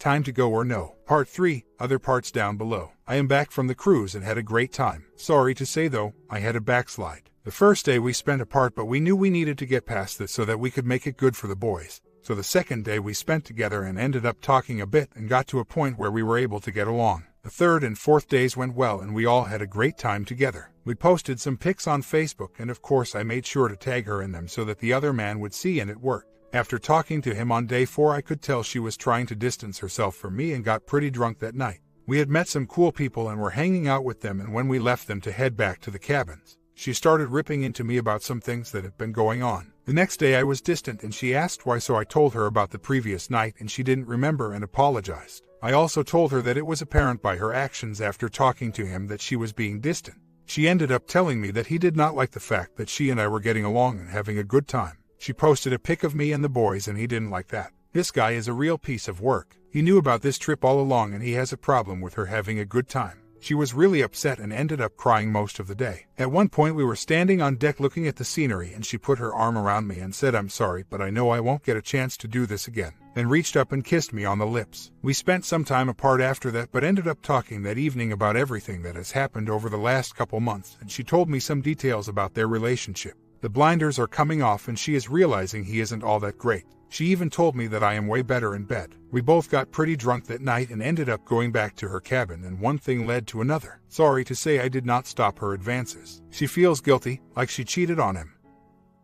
Time to go or no? Part 3, other parts down below. I am back from the cruise and had a great time. Sorry to say though, I had a backslide. The first day we spent apart, but we knew we needed to get past this so that we could make it good for the boys. So the second day we spent together and ended up talking a bit and got to a point where we were able to get along. The third and fourth days went well and we all had a great time together. We posted some pics on Facebook and of course I made sure to tag her in them so that the other man would see, and it worked. After talking to him on day 4, I could tell she was trying to distance herself from me and got pretty drunk that night. We had met some cool people and were hanging out with them, and when we left them to head back to the cabins, she started ripping into me about some things that had been going on. The next day I was distant and she asked why, so I told her about the previous night and she didn't remember and apologized. I also told her that it was apparent by her actions after talking to him that she was being distant. She ended up telling me that he did not like the fact that she and I were getting along and having a good time. She posted a pic of me and the boys and he didn't like that. This guy is a real piece of work. He knew about this trip all along and he has a problem with her having a good time. She was really upset and ended up crying most of the day. At one point we were standing on deck looking at the scenery and she put her arm around me and said, "I'm sorry, but I know I won't get a chance to do this again," then reached up and kissed me on the lips. We spent some time apart after that, but ended up talking that evening about everything that has happened over the last couple months, and she told me some details about their relationship. The blinders are coming off and she is realizing he isn't all that great. She even told me that I am way better in bed. We both got pretty drunk that night and ended up going back to her cabin, and one thing led to another. Sorry to say I did not stop her advances. She feels guilty, like she cheated on him.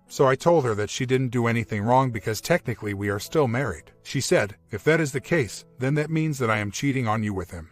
So I told her that she didn't do anything wrong because technically we are still married. She said, "If that is the case, then that means that I am cheating on you with him."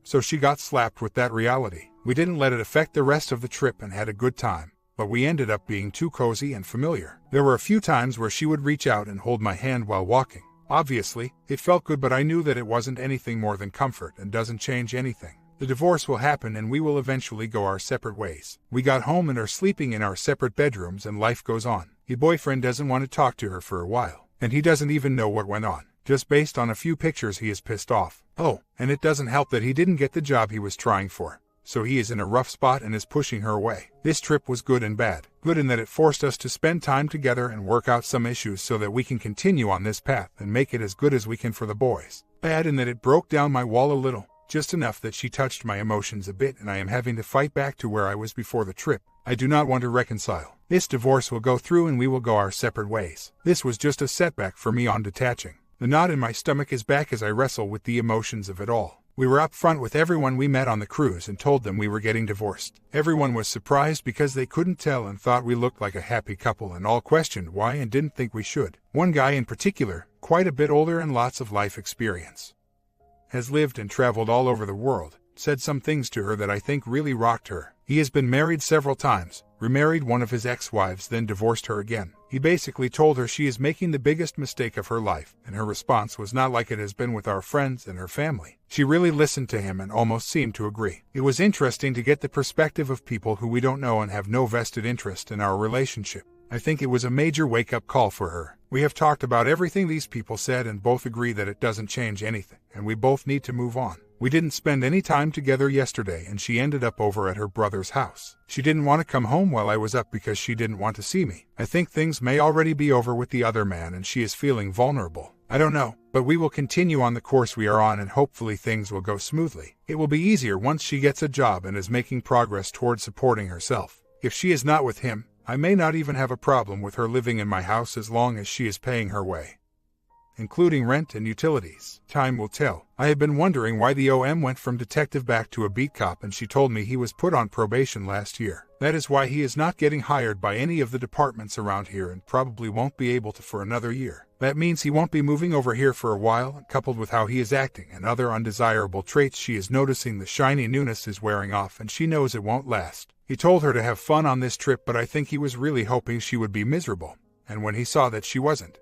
So she got slapped with that reality. We didn't let it affect the rest of the trip and had a good time. But we ended up being too cozy and familiar. There were a few times where she would reach out and hold my hand while walking. Obviously, it felt good, but I knew that it wasn't anything more than comfort and doesn't change anything. The divorce will happen and we will eventually go our separate ways. We got home and are sleeping in our separate bedrooms and life goes on. Your boyfriend doesn't want to talk to her for a while, and he doesn't even know what went on. Just based on a few pictures he is pissed off. Oh, and it doesn't help that he didn't get the job he was trying for. So he is in a rough spot and is pushing her away. This trip was good and bad. Good in that it forced us to spend time together and work out some issues so that we can continue on this path and make it as good as we can for the boys. Bad in that it broke down my wall a little, just enough that she touched my emotions a bit and I am having to fight back to where I was before the trip. I do not want to reconcile. This divorce will go through and we will go our separate ways. This was just a setback for me on detaching. The knot in my stomach is back as I wrestle with the emotions of it all. We were up front with everyone we met on the cruise and told them we were getting divorced. Everyone was surprised because they couldn't tell and thought we looked like a happy couple and all questioned why and didn't think we should. One guy in particular, quite a bit older and lots of life experience, has lived and traveled all over the world, said some things to her that I think really rocked her. He has been married several times, remarried one of his ex-wives, then divorced her again. He basically told her she is making the biggest mistake of her life, and her response was not like it has been with our friends and her family. She really listened to him and almost seemed to agree. It was interesting to get the perspective of people who we don't know and have no vested interest in our relationship. I think it was a major wake-up call for her. We have talked about everything these people said and both agree that it doesn't change anything, and we both need to move on. We didn't spend any time together yesterday and she ended up over at her brother's house. She didn't want to come home while I was up because she didn't want to see me. I think things may already be over with the other man and she is feeling vulnerable. I don't know, but we will continue on the course we are on and hopefully things will go smoothly. It will be easier once she gets a job and is making progress towards supporting herself. If she is not with him, I may not even have a problem with her living in my house as long as she is paying her way, including rent and utilities. Time will tell. I have been wondering why the OM went from detective back to a beat cop, and she told me he was put on probation last year. That is why he is not getting hired by any of the departments around here and probably won't be able to for another year. That means he won't be moving over here for a while, and coupled with how he is acting and other undesirable traits, she is noticing the shiny newness is wearing off and she knows it won't last. He told her to have fun on this trip, but I think he was really hoping she would be miserable, and when he saw that she wasn't,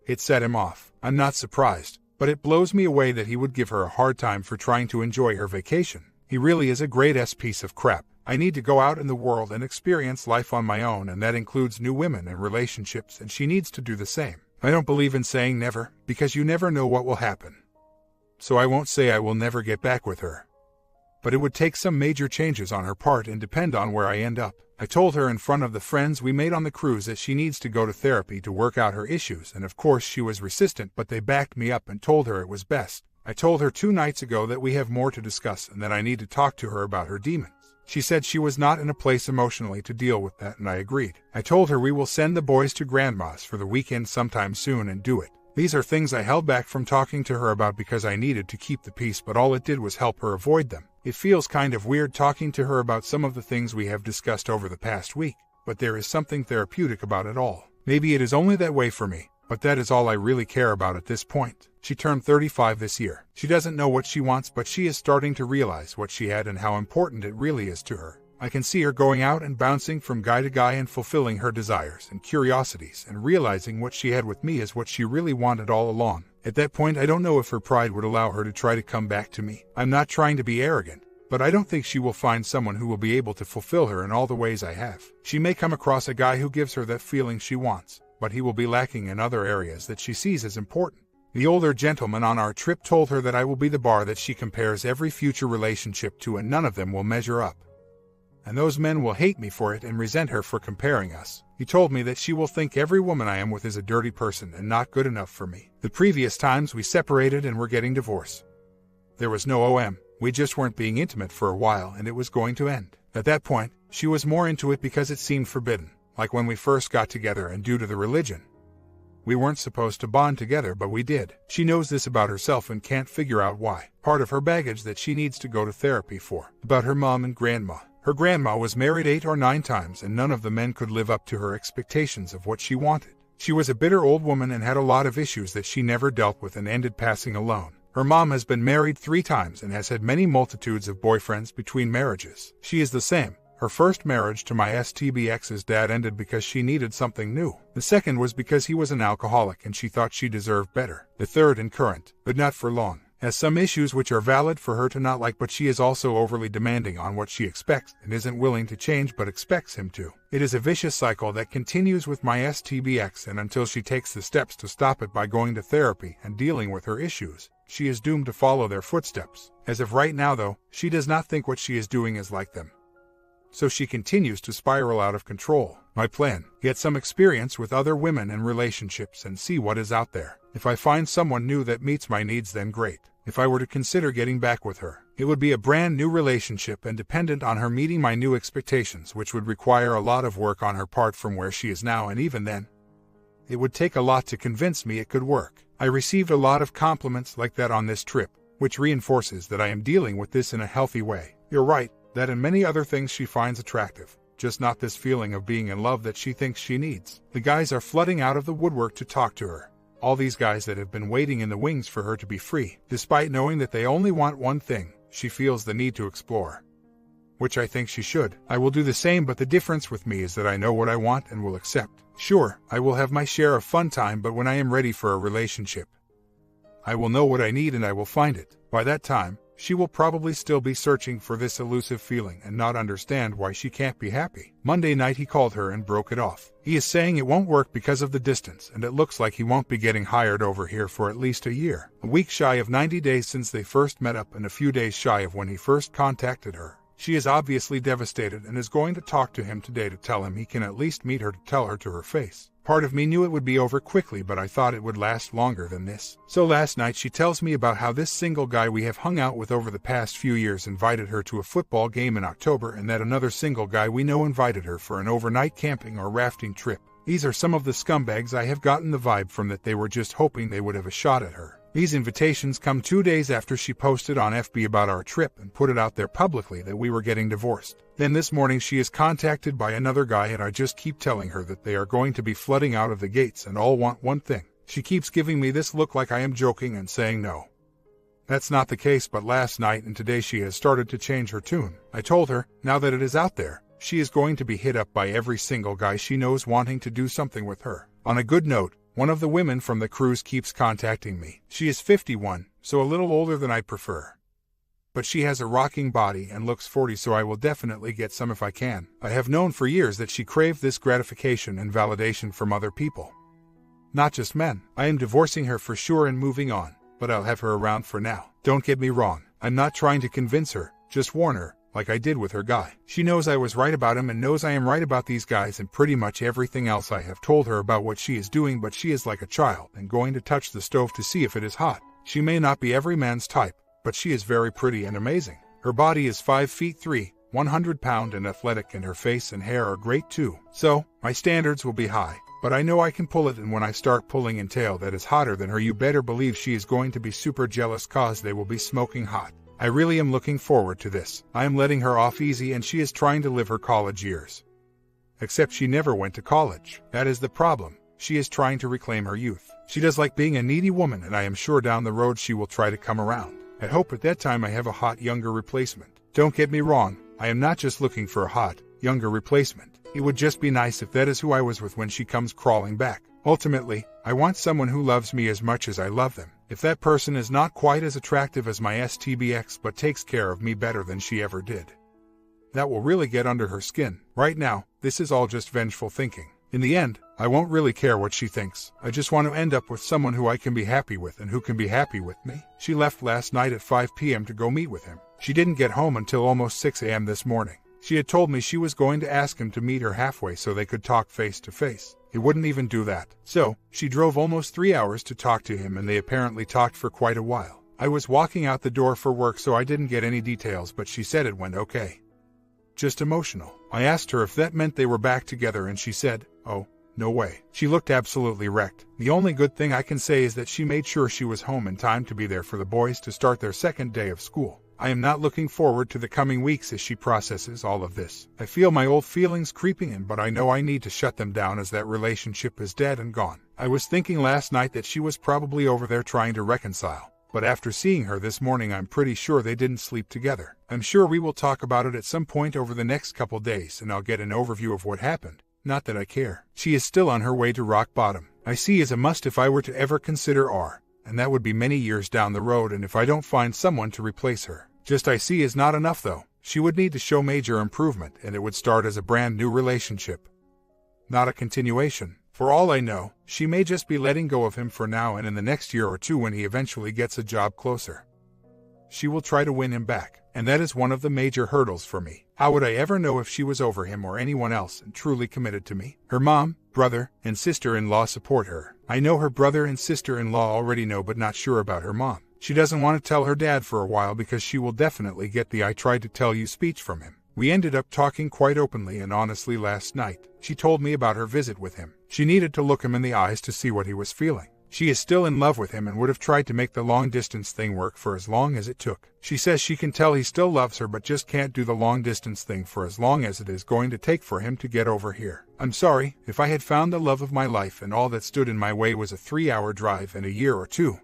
it set him off. I'm not surprised, but it blows me away that he would give her a hard time for trying to enjoy her vacation. He really is a great piece of crap. I need to go out in the world and experience life on my own, and that includes new women and relationships, and she needs to do the same. I don't believe in saying never, because you never know what will happen. So I won't say I will never get back with her. But it would take some major changes on her part and depend on where I end up. I told her in front of the friends we made on the cruise that she needs to go to therapy to work out her issues, and of course she was resistant, but they backed me up and told her it was best. I told her 2 nights ago that we have more to discuss and that I need to talk to her about her demons. She said she was not in a place emotionally to deal with that, and I agreed. I told her we will send the boys to Grandma's for the weekend sometime soon and do it. These are things I held back from talking to her about because I needed to keep the peace, but all it did was help her avoid them. It feels kind of weird talking to her about some of the things we have discussed over the past week, but there is something therapeutic about it all. Maybe it is only that way for me, but that is all I really care about at this point. She turned 35 this year. She doesn't know what she wants, but she is starting to realize what she had and how important it really is to her. I can see her going out and bouncing from guy to guy and fulfilling her desires and curiosities and realizing what she had with me is what she really wanted all along. At that point, I don't know if her pride would allow her to try to come back to me. I'm not trying to be arrogant, but I don't think she will find someone who will be able to fulfill her in all the ways I have. She may come across a guy who gives her that feeling she wants, but he will be lacking in other areas that she sees as important. The older gentleman on our trip told her that I will be the bar that she compares every future relationship to, and none of them will measure up. And those men will hate me for it and resent her for comparing us. He told me that she will think every woman I am with is a dirty person and not good enough for me. The previous times we separated and were getting divorced, there was no OM. We just weren't being intimate for a while and it was going to end. At that point, she was more into it because it seemed forbidden, like when we first got together, and due to the religion. We weren't supposed to bond together, but we did. She knows this about herself and can't figure out why. Part of her baggage that she needs to go to therapy for. About her mom and grandma. Her grandma was married 8 or 9 times and none of the men could live up to her expectations of what she wanted. She was a bitter old woman and had a lot of issues that she never dealt with and ended passing alone. Her mom has been married 3 times and has had many multitudes of boyfriends between marriages. She is the same. Her first marriage to my STBX's dad ended because she needed something new. The second was because he was an alcoholic and she thought she deserved better. The third and current, but not for long, has some issues which are valid for her to not like, but she is also overly demanding on what she expects and isn't willing to change but expects him to. It is a vicious cycle that continues with my STBX, and until she takes the steps to stop it by going to therapy and dealing with her issues, she is doomed to follow their footsteps. As of right now though, she does not think what she is doing is like them. So she continues to spiral out of control. My plan: get some experience with other women and relationships and see what is out there. If I find someone new that meets my needs, then great. If I were to consider getting back with her, it would be a brand new relationship and dependent on her meeting my new expectations, which would require a lot of work on her part from where she is now, and even then, it would take a lot to convince me it could work. I received a lot of compliments like that on this trip, which reinforces that I am dealing with this in a healthy way. You're right, that and many other things she finds attractive, just not this feeling of being in love that she thinks she needs. The guys are flooding out of the woodwork to talk to her. All these guys that have been waiting in the wings for her to be free. Despite knowing that they only want one thing, she feels the need to explore. Which I think she should. I will do the same, but the difference with me is that I know what I want and will accept. Sure, I will have my share of fun time, but when I am ready for a relationship, I will know what I need and I will find it. By that time, she will probably still be searching for this elusive feeling and not understand why she can't be happy. Monday night he called her and broke it off. He is saying it won't work because of the distance, and it looks like he won't be getting hired over here for at least a year. A week shy of 90 days since they first met up and a few days shy of when he first contacted her. She is obviously devastated and is going to talk to him today to tell him he can at least meet her to tell her to her face. Part of me knew it would be over quickly, but I thought it would last longer than this. So last night she tells me about how this single guy we have hung out with over the past few years invited her to a football game in October, and that another single guy we know invited her for an overnight camping or rafting trip. These are some of the scumbags I have gotten the vibe from, that they were just hoping they would have a shot at her. These invitations come 2 days after she posted on FB about our trip and put it out there publicly that we were getting divorced. Then this morning she is contacted by another guy, and I just keep telling her that they are going to be flooding out of the gates and all want one thing. She keeps giving me this look like I am joking and saying no. That's not the case, but last night and today she has started to change her tune. I told her, now that it is out there, she is going to be hit up by every single guy she knows wanting to do something with her. On a good note, one of the women from the cruise keeps contacting me. She is 51, so a little older than I'd prefer. But she has a rocking body and looks 40, so I will definitely get some if I can. I have known for years that she craved this gratification and validation from other people, not just men. I am divorcing her for sure and moving on, but I'll have her around for now. Don't get me wrong, I'm not trying to convince her, just warn her, like I did with her guy. She knows I was right about him and knows I am right about these guys and pretty much everything else I have told her about what she is doing, but she is like a child and going to touch the stove to see if it is hot. She may not be every man's type, but she is very pretty and amazing. Her body is 5'3", 100 pounds and athletic, and her face and hair are great too. So, my standards will be high, but I know I can pull it, and when I start pulling in tail that is hotter than her, you better believe she is going to be super jealous cause they will be smoking hot. I really am looking forward to this. I am letting her off easy and she is trying to live her college years. Except she never went to college. That is the problem. She is trying to reclaim her youth. She does like being a needy woman, and I am sure down the road she will try to come around. I hope at that time I have a hot, younger replacement. Don't get me wrong, I am not just looking for a hot, younger replacement. It would just be nice if that is who I was with when she comes crawling back. Ultimately, I want someone who loves me as much as I love them. If that person is not quite as attractive as my STBX but takes care of me better than she ever did, that will really get under her skin. Right now, this is all just vengeful thinking. In the end, I won't really care what she thinks. I just want to end up with someone who I can be happy with and who can be happy with me. She left last night at 5 p.m. to go meet with him. She didn't get home until almost 6 a.m. this morning. She had told me she was going to ask him to meet her halfway so they could talk face to face. He wouldn't even do that. So, she drove almost 3 hours to talk to him, and they apparently talked for quite a while. I was walking out the door for work, so I didn't get any details, but she said it went okay. Just emotional. I asked her if that meant they were back together, and she said, "Oh, no way." She looked absolutely wrecked. The only good thing I can say is that she made sure she was home in time to be there for the boys to start their second day of school. I am not looking forward to the coming weeks as she processes all of this. I feel my old feelings creeping in, but I know I need to shut them down as that relationship is dead and gone. I was thinking last night that she was probably over there trying to reconcile, but after seeing her this morning I'm pretty sure they didn't sleep together. I'm sure we will talk about it at some point over the next couple days, and I'll get an overview of what happened. Not that I care. She is still on her way to rock bottom. I see as a must if I were to ever consider R, and that would be many years down the road, and if I don't find someone to replace her. Just I see is not enough though. She would need to show major improvement, and it would start as a brand new relationship, not a continuation. For all I know, she may just be letting go of him for now, and in the next year or two when he eventually gets a job closer, she will try to win him back, and that is one of the major hurdles for me. How would I ever know if she was over him or anyone else and truly committed to me? Her mom, brother, and sister-in-law support her. I know her brother and sister-in-law already know, but not sure about her mom. She doesn't want to tell her dad for a while because she will definitely get the "I tried to tell you" speech from him. We ended up talking quite openly and honestly last night. She told me about her visit with him. She needed to look him in the eyes to see what he was feeling. She is still in love with him and would have tried to make the long-distance thing work for as long as it took. She says she can tell he still loves her but just can't do the long-distance thing for as long as it is going to take for him to get over here. I'm sorry, if I had found the love of my life and all that stood in my way was a 3-hour drive in a year or two,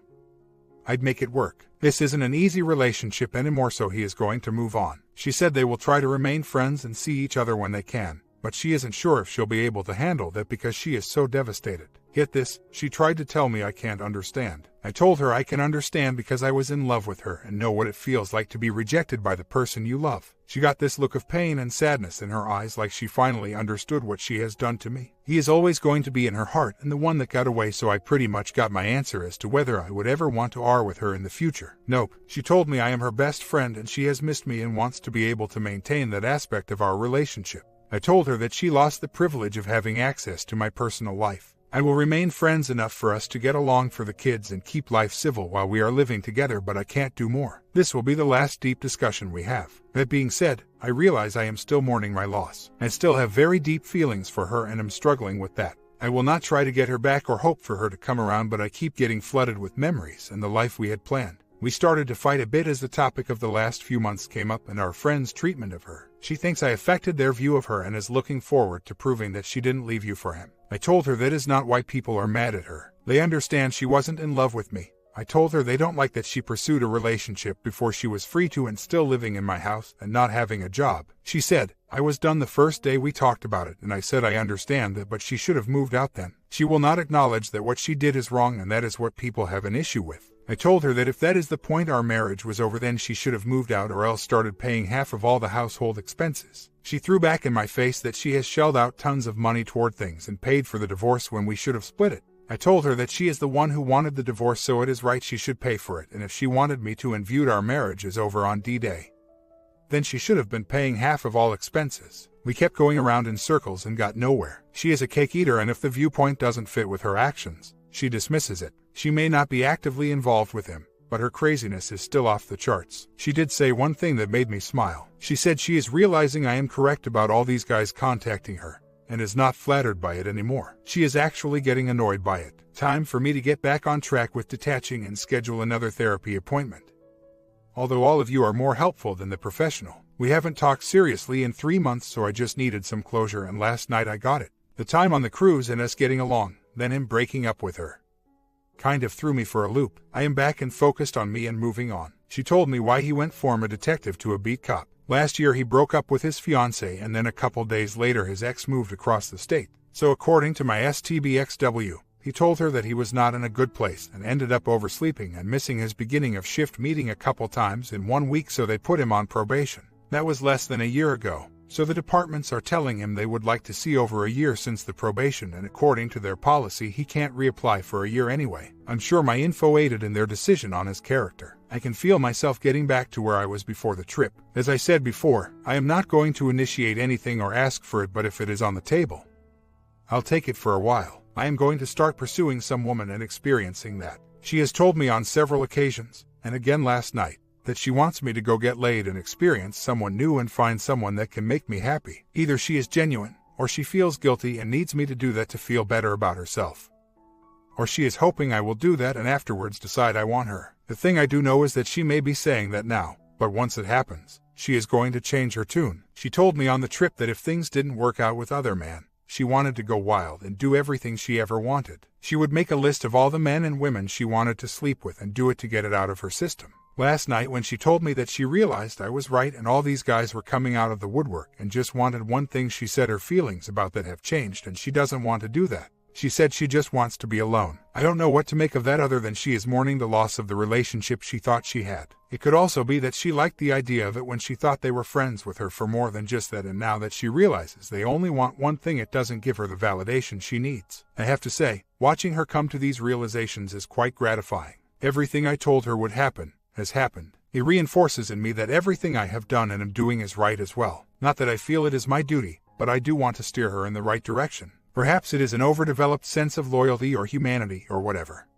I'd make it work. This isn't an easy relationship anymore, so he is going to move on. She said they will try to remain friends and see each other when they can, but she isn't sure if she'll be able to handle that because she is so devastated. Get this, she tried to tell me I can't understand. I told her I can understand because I was in love with her and know what it feels like to be rejected by the person you love. She got this look of pain and sadness in her eyes, like she finally understood what she has done to me. He is always going to be in her heart and the one that got away, so I pretty much got my answer as to whether I would ever want to R with her in the future. Nope. She told me I am her best friend and she has missed me and wants to be able to maintain that aspect of our relationship. I told her that she lost the privilege of having access to my personal life. I will remain friends enough for us to get along for the kids and keep life civil while we are living together, but I can't do more. This will be the last deep discussion we have. That being said, I realize I am still mourning my loss. I still have very deep feelings for her and am struggling with that. I will not try to get her back or hope for her to come around, but I keep getting flooded with memories and the life we had planned. We started to fight a bit as the topic of the last few months came up and our friend's treatment of her. She thinks I affected their view of her and is looking forward to proving that she didn't leave you for him. I told her that is not why people are mad at her. They understand she wasn't in love with me. I told her they don't like that she pursued a relationship before she was free to and still living in my house and not having a job. She said, I was done the first day we talked about it, and I said I understand that, but she should have moved out then. She will not acknowledge that what she did is wrong, and that is what people have an issue with. I told her that if that is the point our marriage was over, then she should have moved out or else started paying half of all the household expenses. She threw back in my face that she has shelled out tons of money toward things and paid for the divorce when we should have split it. I told her that she is the one who wanted the divorce, so it is right she should pay for it, and if she wanted me to and viewed our marriage as over on D-Day, Then she should have been paying half of all expenses. We kept going around in circles and got nowhere. She is a cake eater, and if the viewpoint doesn't fit with her actions, she dismisses it. She may not be actively involved with him, but her craziness is still off the charts. She did say one thing that made me smile. She said she is realizing I am correct about all these guys contacting her, and is not flattered by it anymore. She is actually getting annoyed by it. Time for me to get back on track with detaching and schedule another therapy appointment. Although all of you are more helpful than the professional, we haven't talked seriously in 3 months, so I just needed some closure, and last night I got it. The time on the cruise and us getting along, then him breaking up with her, kind of threw me for a loop. I am back and focused on me and moving on. She told me why he went from a detective to a beat cop. Last year he broke up with his fiancée, and then a couple days later his ex moved across the state. So according to my STBXW, he told her that he was not in a good place and ended up oversleeping and missing his beginning of shift meeting a couple times in 1 week, so they put him on probation. That was less than a year ago. So the departments are telling him they would like to see over a year since the probation, and according to their policy he can't reapply for a year anyway. I'm sure my info aided in their decision on his character. I can feel myself getting back to where I was before the trip. As I said before, I am not going to initiate anything or ask for it, but if it is on the table, I'll take it for a while. I am going to start pursuing some woman and experiencing that. She has told me on several occasions, and again last night, that she wants me to go get laid and experience someone new and find someone that can make me happy. Either she is genuine, or she feels guilty and needs me to do that to feel better about herself. Or she is hoping I will do that and afterwards decide I want her. The thing I do know is that she may be saying that now, but once it happens, she is going to change her tune. She told me on the trip that if things didn't work out with other men, she wanted to go wild and do everything she ever wanted. She would make a list of all the men and women she wanted to sleep with and do it to get it out of her system. Last night when she told me that she realized I was right and all these guys were coming out of the woodwork and just wanted one thing, she said her feelings about that have changed and she doesn't want to do that. She said she just wants to be alone. I don't know what to make of that other than she is mourning the loss of the relationship she thought she had. It could also be that she liked the idea of it when she thought they were friends with her for more than just that, and now that she realizes they only want one thing, it doesn't give her the validation she needs. I have to say, watching her come to these realizations is quite gratifying. Everything I told her would happen has happened. It reinforces in me that everything I have done and am doing is right as well. Not that I feel it is my duty, but I do want to steer her in the right direction. Perhaps it is an overdeveloped sense of loyalty or humanity or whatever.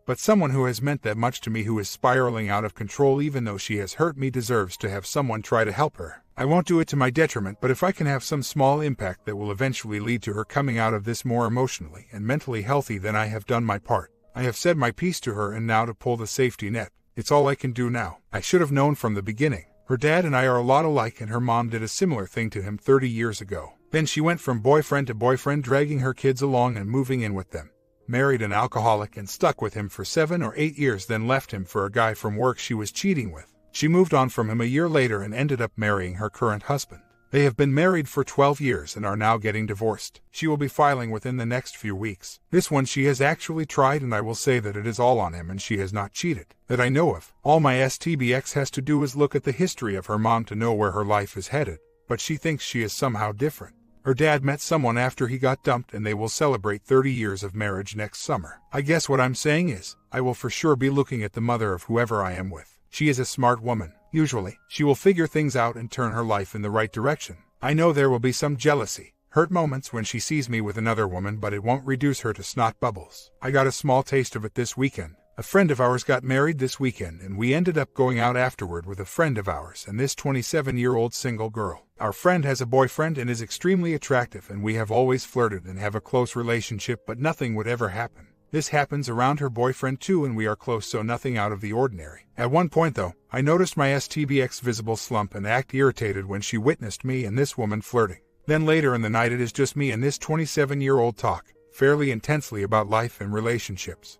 But someone who has meant that much to me, who is spiraling out of control even though she has hurt me, deserves to have someone try to help her. I won't do it to my detriment, but if I can have some small impact that will eventually lead to her coming out of this more emotionally and mentally healthy, then I have done my part. I have said my piece to her, and now to pull the safety net. It's all I can do now. I should have known from the beginning. Her dad and I are a lot alike, and her mom did a similar thing to him 30 years ago. Then she went from boyfriend to boyfriend, dragging her kids along and moving in with them. Married an alcoholic and stuck with him for 7 or 8 years, then left him for a guy from work she was cheating with. She moved on from him a year later and ended up marrying her current husband. They have been married for 12 years and are now getting divorced. She will be filing within the next few weeks. This one she has actually tried, and I will say that it is all on him and she has not cheated, that I know of. All my STBX has to do is look at the history of her mom to know where her life is headed, but she thinks she is somehow different. Her dad met someone after he got dumped, and they will celebrate 30 years of marriage next summer. I guess what I'm saying is, I will for sure be looking at the mother of whoever I am with. She is a smart woman. Usually, she will figure things out and turn her life in the right direction. I know there will be some jealousy, hurt moments when she sees me with another woman, but it won't reduce her to snot bubbles. I got a small taste of it this weekend. A friend of ours got married this weekend, and we ended up going out afterward with a friend of ours and this 27-year-old single girl. Our friend has a boyfriend and is extremely attractive, and we have always flirted and have a close relationship, but nothing would ever happen. This happens around her boyfriend too, and we are close, so nothing out of the ordinary. At one point though, I noticed my STBX visible slump and act irritated when she witnessed me and this woman flirting. Then later in the night it is just me and this 27-year-old talk, fairly intensely about life and relationships.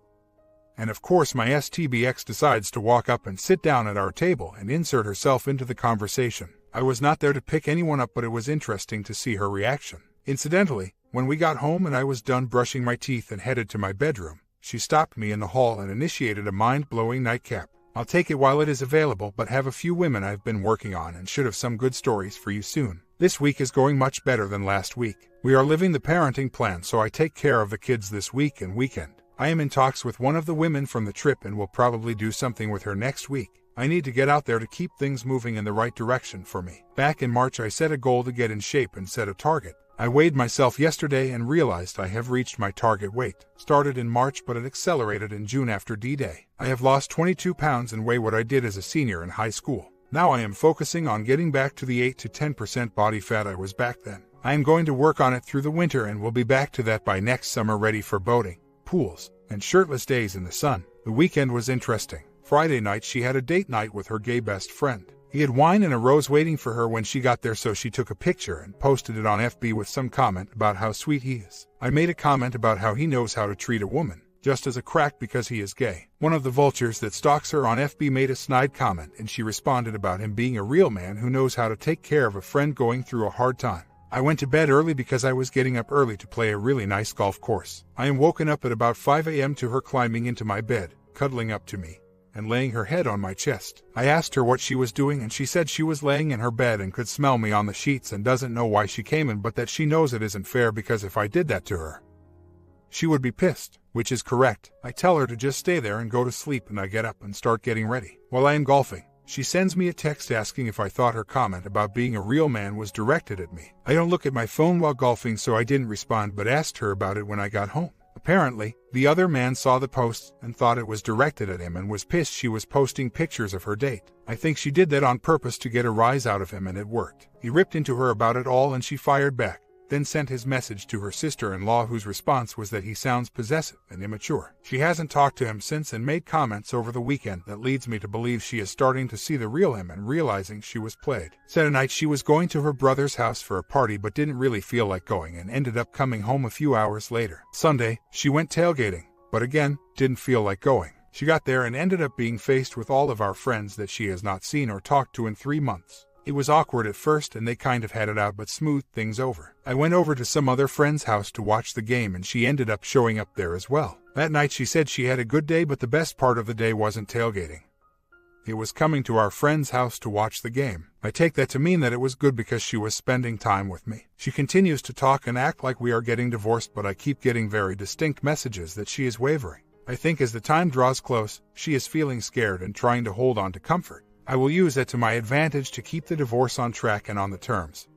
And of course my STBX decides to walk up and sit down at our table and insert herself into the conversation. I was not there to pick anyone up, but it was interesting to see her reaction. Incidentally, when we got home and I was done brushing my teeth and headed to my bedroom, she stopped me in the hall and initiated a mind-blowing nightcap. I'll take it while it is available, but have a few women I've been working on and should have some good stories for you soon. This week is going much better than last week. We are living the parenting plan, so I take care of the kids this week and weekend. I am in talks with one of the women from the trip and will probably do something with her next week. I need to get out there to keep things moving in the right direction for me. Back in March I set a goal to get in shape and set a target. I weighed myself yesterday and realized I have reached my target weight. Started in March but it accelerated in June after D-Day. I have lost 22 pounds and weigh what I did as a senior in high school. Now I am focusing on getting back to the 8 to 10% body fat I was back then. I am going to work on it through the winter and will be back to that by next summer, ready for boating, pools, and shirtless days in the sun. The weekend was interesting. Friday night she had a date night with her gay best friend. He had wine and a rose waiting for her when she got there, so she took a picture and posted it on FB with some comment about how sweet he is. I made a comment about how he knows how to treat a woman, just as a crack because he is gay. One of the vultures that stalks her on FB made a snide comment and she responded about him being a real man who knows how to take care of a friend going through a hard time. I went to bed early because I was getting up early to play a really nice golf course. I am woken up at about 5 a.m. to her climbing into my bed, cuddling up to me, and laying her head on my chest. I asked her what she was doing and she said she was laying in her bed and could smell me on the sheets and doesn't know why she came in, but that she knows it isn't fair because if I did that to her, she would be pissed, which is correct. I tell her to just stay there and go to sleep and I get up and start getting ready. While I am golfing, she sends me a text asking if I thought her comment about being a real man was directed at me. I don't look at my phone while golfing, so I didn't respond but asked her about it when I got home. Apparently, the other man saw the post and thought it was directed at him and was pissed she was posting pictures of her date. I think she did that on purpose to get a rise out of him and it worked. He ripped into her about it all and she fired back, then sent his message to her sister-in-law, whose response was that he sounds possessive and immature. She hasn't talked to him since and made comments over the weekend that leads me to believe she is starting to see the real him and realizing she was played. Saturday night she was going to her brother's house for a party but didn't really feel like going and ended up coming home a few hours later. Sunday, she went tailgating, but again, didn't feel like going. She got there and ended up being faced with all of our friends that she has not seen or talked to in 3 months. It was awkward at first and they kind of had it out but smoothed things over. I went over to some other friend's house to watch the game and she ended up showing up there as well. That night she said she had a good day, but the best part of the day wasn't tailgating. It was coming to our friend's house to watch the game. I take that to mean that it was good because she was spending time with me. She continues to talk and act like we are getting divorced, but I keep getting very distinct messages that she is wavering. I think as the time draws close, she is feeling scared and trying to hold on to comfort. I will use that to my advantage to keep the divorce on track and on the terms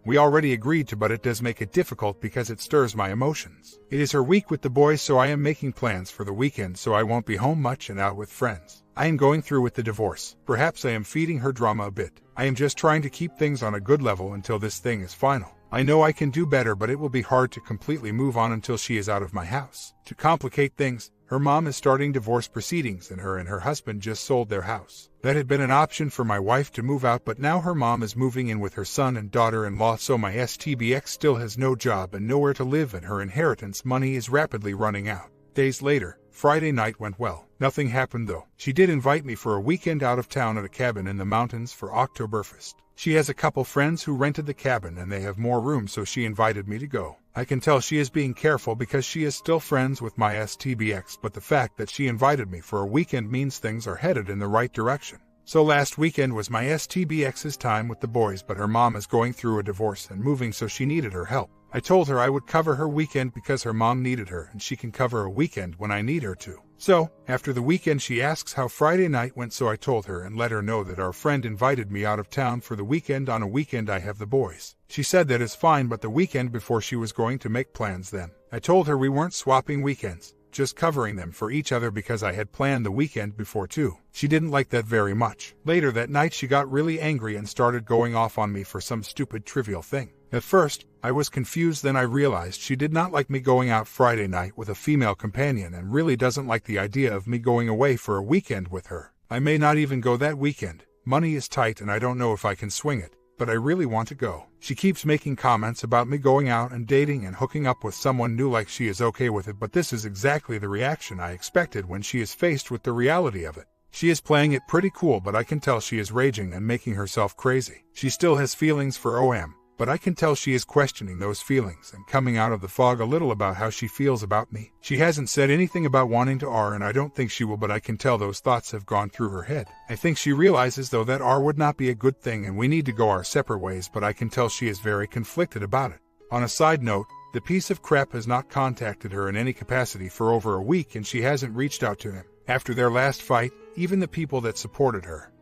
we already agreed to, but it does make it difficult because it stirs my emotions. It is her week with the boys, so I am making plans for the weekend so I won't be home much and out with friends. I am going through with the divorce. Perhaps I am feeding her drama a bit. I am just trying to keep things on a good level until this thing is final. I know I can do better, but it will be hard to completely move on until she is out of my house. To complicate things, her mom is starting divorce proceedings and her husband just sold their house. That had been an option for my wife to move out, but now her mom is moving in with her son and daughter-in-law, so my STBX still has no job and nowhere to live and her inheritance money is rapidly running out. Days later, Friday night went well. Nothing happened though. She did invite me for a weekend out of town at a cabin in the mountains for Oktoberfest. She has a couple friends who rented the cabin and they have more room, so she invited me to go. I can tell she is being careful because she is still friends with my STBX, but the fact that she invited me for a weekend means things are headed in the right direction. So last weekend was my STBX's time with the boys, but her mom is going through a divorce and moving, so she needed her help. I told her I would cover her weekend because her mom needed her and she can cover a weekend when I need her to. So, after the weekend she asks how Friday night went, so I told her and let her know that our friend invited me out of town for the weekend. On a weekend I have the boys. She said that is fine, but the weekend before she was going to make plans then. I told her we weren't swapping weekends, just covering them for each other because I had planned the weekend before too. She didn't like that very much. Later that night she got really angry and started going off on me for some stupid trivial thing. At first, I was confused, then I realized she did not like me going out Friday night with a female companion and really doesn't like the idea of me going away for a weekend with her. I may not even go that weekend. Money is tight and I don't know if I can swing it, but I really want to go. She keeps making comments about me going out and dating and hooking up with someone new like she is okay with it, but this is exactly the reaction I expected when she is faced with the reality of it. She is playing it pretty cool, but I can tell she is raging and making herself crazy. She still has feelings for OM, but I can tell she is questioning those feelings and coming out of the fog a little about how she feels about me. She hasn't said anything about wanting to R, and I don't think she will, but I can tell those thoughts have gone through her head. I think she realizes though that R would not be a good thing and we need to go our separate ways, but I can tell she is very conflicted about it. On a side note, The piece of crap has not contacted her in any capacity for over a week, and she hasn't reached out to him. After their last fight, even the people that supported her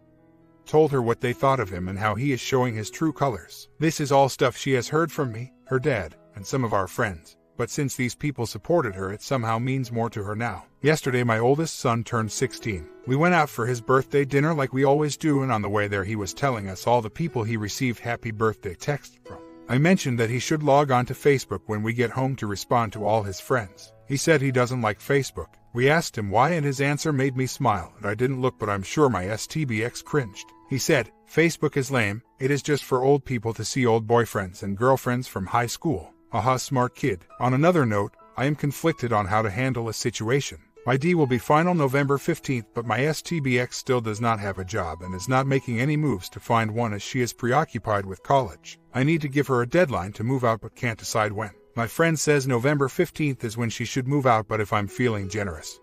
told her what they thought of him and how he is showing his true colors. This is all stuff she has heard from me, her dad, and some of our friends. But since these people supported her, it somehow means more to her now. Yesterday, my oldest son turned 16. We went out for his birthday dinner like we always do, and on the way there he was telling us all the people he received happy birthday texts from. I mentioned that he should log on to Facebook when we get home to respond to all his friends. He said he doesn't like Facebook. We asked him why, and his answer made me smile, and I didn't look, but I'm sure my STBX cringed. He said, "Facebook is lame, it is just for old people to see old boyfriends and girlfriends from high school. Aha, smart kid." On another note, I am conflicted on how to handle a situation. My D will be final November 15th, but my STBX still does not have a job and is not making any moves to find one as she is preoccupied with college. I need to give her a deadline to move out but can't decide when. My friend says November 15th is when she should move out, but if I'm feeling generous,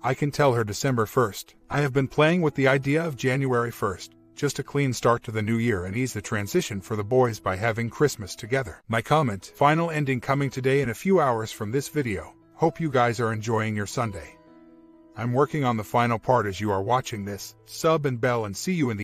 I can tell her December 1st. I have been playing with the idea of January 1st, just a clean start to the new year and ease the transition for the boys by having Christmas together. My comment, final ending coming today in a few hours from this video. Hope you guys are enjoying your Sunday. I'm working on the final part as you are watching this. Sub and bell and see you in the